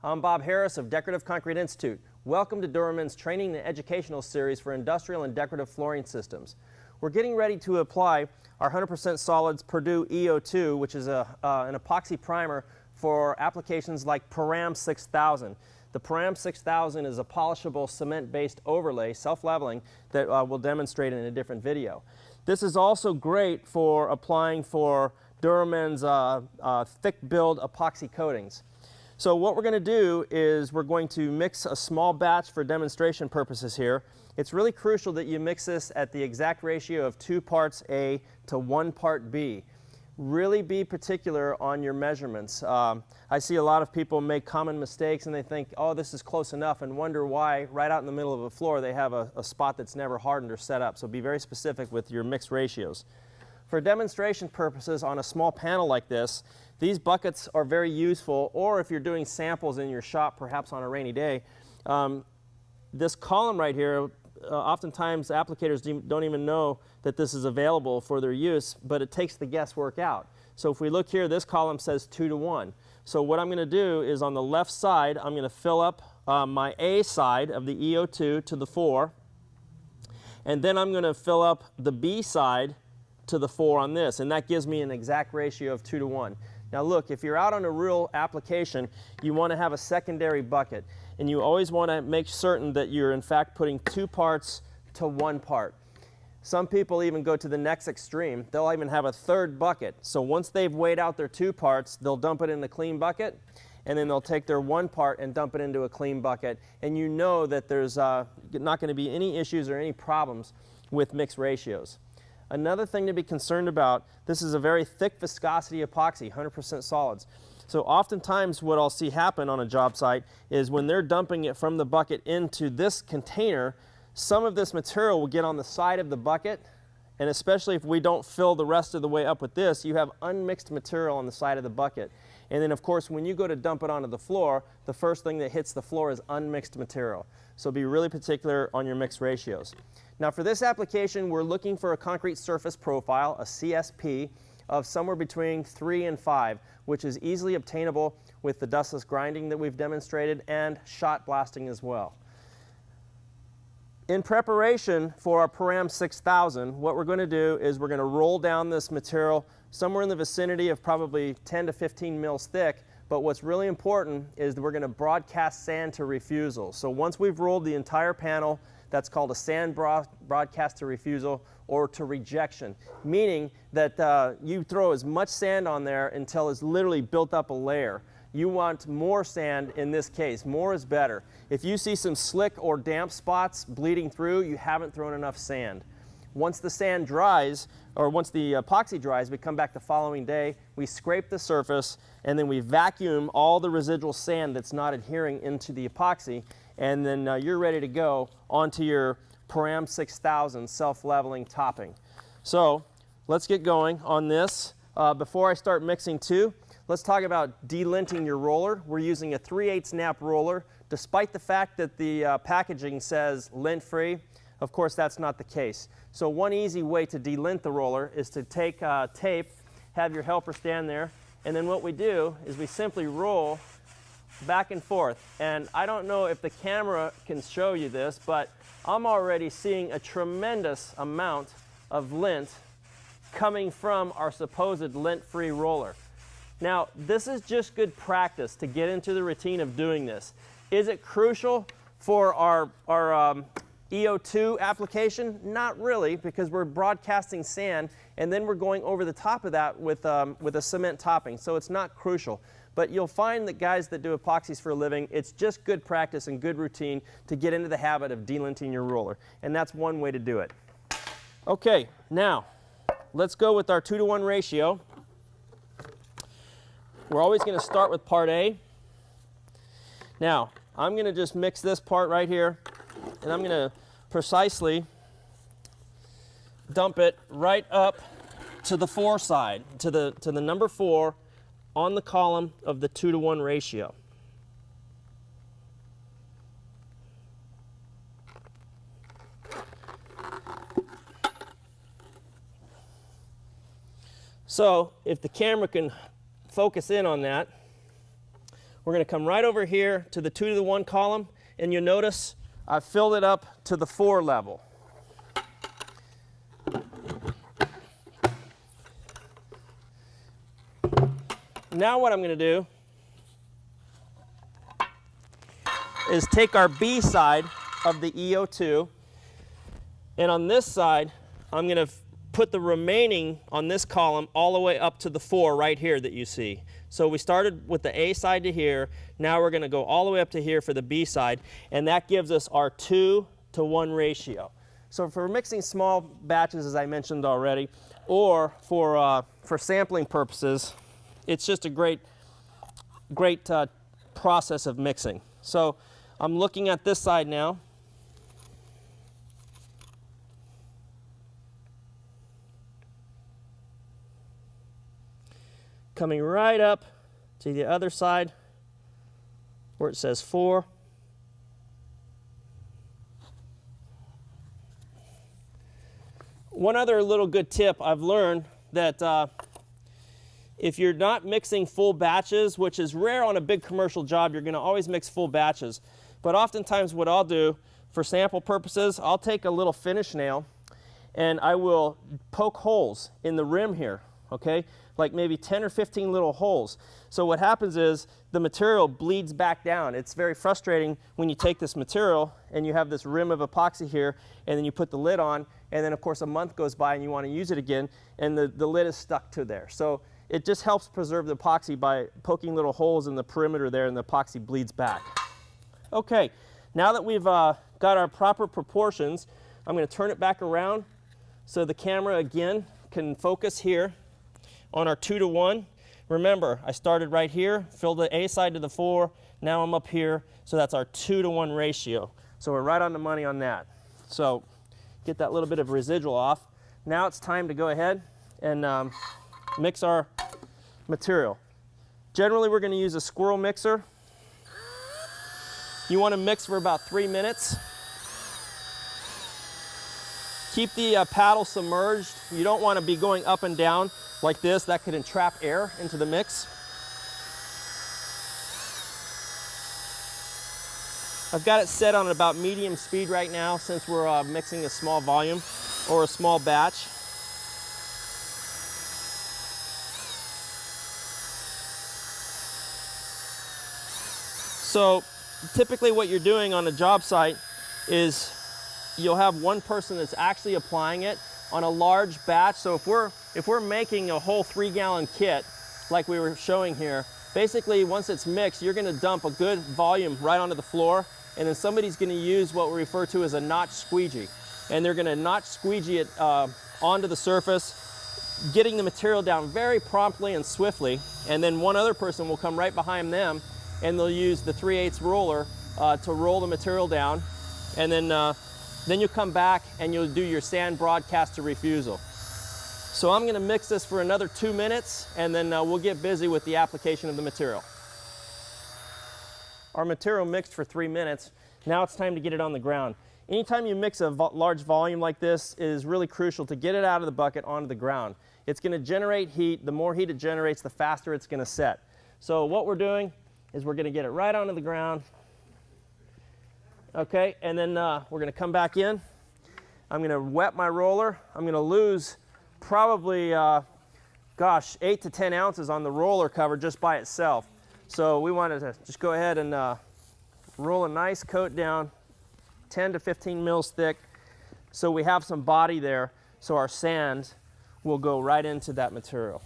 I'm Bob Harris of Decorative Concrete Institute. Welcome to Duramin's training and educational series for industrial and decorative flooring systems. We're getting ready to apply our 100% solids Purdue EO2, which is an epoxy primer for applications like Param 6000. The Param 6000 is a polishable cement-based overlay, self-leveling, that we'll demonstrate in a different video. This is also great for applying for Duramin's thick build epoxy coatings. So what we're going to do is we're going to mix a small batch for demonstration purposes here. It's really crucial that you mix this at the exact ratio of 2 parts A to 1 part B. Really be particular on your measurements. I see a lot of people make common mistakes and they think, oh, this is close enough, and wonder why right out in the middle of a floor they have a spot that's never hardened or set up. So be very specific with your mix ratios. For demonstration purposes on a small panel like this, these buckets are very useful, or if you're doing samples in your shop, perhaps on a rainy day. This column right here, oftentimes applicators don't even know that this is available for their use, but it takes the guesswork out. So if we look here, this column says 2 to 1. So what I'm going to do is on the left side, I'm going to fill up my A side of the EO2 to the 4, and then I'm going to fill up the B side to the 4 on this, and that gives me an exact ratio of 2 to 1. Now look, if you're out on a real application, you want to have a secondary bucket, and you always want to make certain that you're in fact putting 2 parts to 1 part. Some people even go to the next extreme. They'll even have a third bucket. So once they've weighed out their 2 parts, they'll dump it in the clean bucket, and then they'll take their 1 part and dump it into a clean bucket, and you know that there's not going to be any issues or any problems with mix ratios. Another thing to be concerned about, this is a very thick viscosity epoxy, 100% solids. So oftentimes what I'll see happen on a job site is when they're dumping it from the bucket into this container, some of this material will get on the side of the bucket, and especially if we don't fill the rest of the way up with this, you have unmixed material on the side of the bucket. And then of course when you go to dump it onto the floor, the first thing that hits the floor is unmixed material. So be really particular on your mix ratios. Now for this application, we're looking for a concrete surface profile, a CSP, of somewhere between 3 and 5, which is easily obtainable with the dustless grinding that we've demonstrated and shot blasting as well. In preparation for our Param 6000, what we're going to do is we're going to roll down this material somewhere in the vicinity of probably 10 to 15 mils thick, but what's really important is that we're going to broadcast sand to refusal. So once we've rolled the entire panel, that's called a sand broadcast to refusal or to rejection, meaning that you throw as much sand on there until it's literally built up a layer. You want more sand in this case. More is better. If you see some slick or damp spots bleeding through, you haven't thrown enough sand. Once the sand dries, or once the epoxy dries, we come back the following day, we scrape the surface, and then we vacuum all the residual sand that's not adhering into the epoxy, and then you're ready to go onto your Param 6000 self-leveling topping. So let's get going on this. Before I start mixing too, let's talk about delinting your roller. We're using a 3/8 snap roller. Despite the fact that the packaging says lint-free, of course that's not the case. So one easy way to delint the roller is to take tape, have your helper stand there, and then what we do is we simply roll back and forth. And I don't know if the camera can show you this, but I'm already seeing a tremendous amount of lint coming from our supposed lint-free roller. Now, this is just good practice to get into the routine of doing this. Is it crucial for our EO2 application? Not really, because we're broadcasting sand and then we're going over the top of that with a cement topping, so it's not crucial. But you'll find that guys that do epoxies for a living, it's just good practice and good routine to get into the habit of delinting your roller, and that's one way to do it. Okay, now let's go with our 2 to 1 ratio. We're always going to start with part A. Now, I'm going to just mix this part right here, and I'm going to precisely dump it right up to the 4 side, to the number 4 on the column of the 2 to 1 ratio. So if the camera can focus in on that, We're going to come right over here to the 2 to the 1 column, and you'll notice I've filled it up to the 4 level. Now what I'm going to do is take our B side of the EO2, and on this side I'm going to put the remaining on this column all the way up to the 4 right here that you see. So we started with the A side to here, now we're going to go all the way up to here for the B side, and that gives us our 2 to 1 ratio. So for mixing small batches, as I mentioned already, or for sampling purposes, it's just a great process of mixing. So I'm looking at this side now. Coming right up to the other side where it says 4. One other little good tip I've learned that if you're not mixing full batches, which is rare on a big commercial job, you're going to always mix full batches. But oftentimes what I'll do for sample purposes, I'll take a little finish nail and I will poke holes in the rim here, okay? Like maybe 10 or 15 little holes. So what happens is the material bleeds back down. It's very frustrating when you take this material and you have this rim of epoxy here, and then you put the lid on, and then of course a month goes by and you want to use it again, and the lid is stuck to there. So it just helps preserve the epoxy by poking little holes in the perimeter there, and the epoxy bleeds back. Okay, now that we've got our proper proportions, I'm going to turn it back around so the camera again can focus here on our 2 to 1. Remember, I started right here, filled the A side to the 4, now I'm up here, so that's our 2 to 1 ratio. So we're right on the money on that. So get that little bit of residual off. Now it's time to go ahead and mix our material. Generally we're going to use a squirrel mixer. You want to mix for about 3 minutes. Keep the paddle submerged. You don't want to be going up and down like this. That could entrap air into the mix. I've got it set on about medium speed right now since we're mixing a small volume or a small batch. So typically what you're doing on a job site is you'll have one person that's actually applying it on a large batch. So if we're making a whole 3-gallon kit like we were showing here, basically once it's mixed, you're going to dump a good volume right onto the floor, and then somebody's going to use what we refer to as a notch squeegee, and they're going to notch squeegee it onto the surface, getting the material down very promptly and swiftly, and then one other person will come right behind them and they'll use the 3/8 roller to roll the material down, and then you'll come back and you'll do your sand broadcast to refusal. So I'm going to mix this for another 2 minutes, and then we'll get busy with the application of the material. Our material mixed for 3 minutes. Now it's time to get it on the ground. Anytime you mix a large volume like this, it is really crucial to get it out of the bucket onto the ground. It's going to generate heat. The more heat it generates, the faster it's going to set. So what we're doing is we're going to get it right onto the ground. Okay, and then we're going to come back in. I'm going to wet my roller. I'm going to lose probably, 8 to 10 ounces on the roller cover just by itself. So we wanted to just go ahead and roll a nice coat down, 10 to 15 mils thick, so we have some body there, so our sand will go right into that material.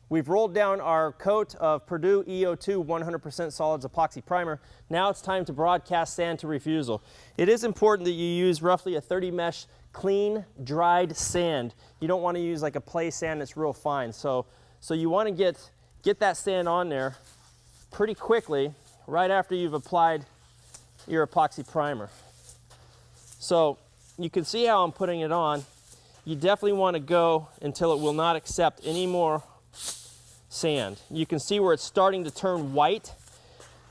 We've rolled down our coat of Purdue EO2 100% solids epoxy primer. Now it's time to broadcast sand to refusal. It is important that you use roughly a 30 mesh clean, dried sand. You don't want to use like a play sand that's real fine. So you want to get that sand on there pretty quickly right after you've applied your epoxy primer. So you can see how I'm putting it on. You definitely want to go until it will not accept any more sand. You can see where it's starting to turn white.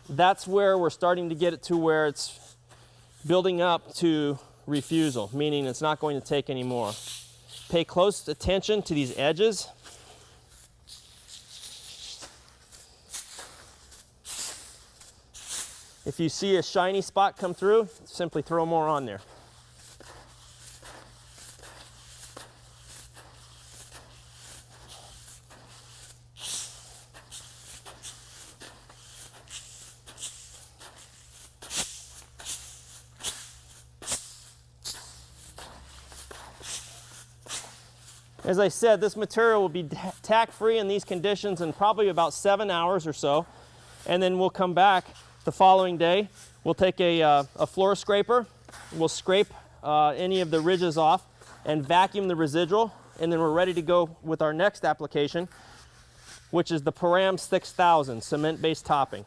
That's where we're starting to get it to where it's building up to refusal, meaning it's not going to take any more. Pay close attention to these edges. If you see a shiny spot come through, simply throw more on there. As I said, this material will be tack-free in these conditions in probably about 7 hours or so. And then we'll come back the following day. We'll take a floor scraper. We'll scrape any of the ridges off and vacuum the residual. And then we're ready to go with our next application, which is the Param 6000 cement-based topping.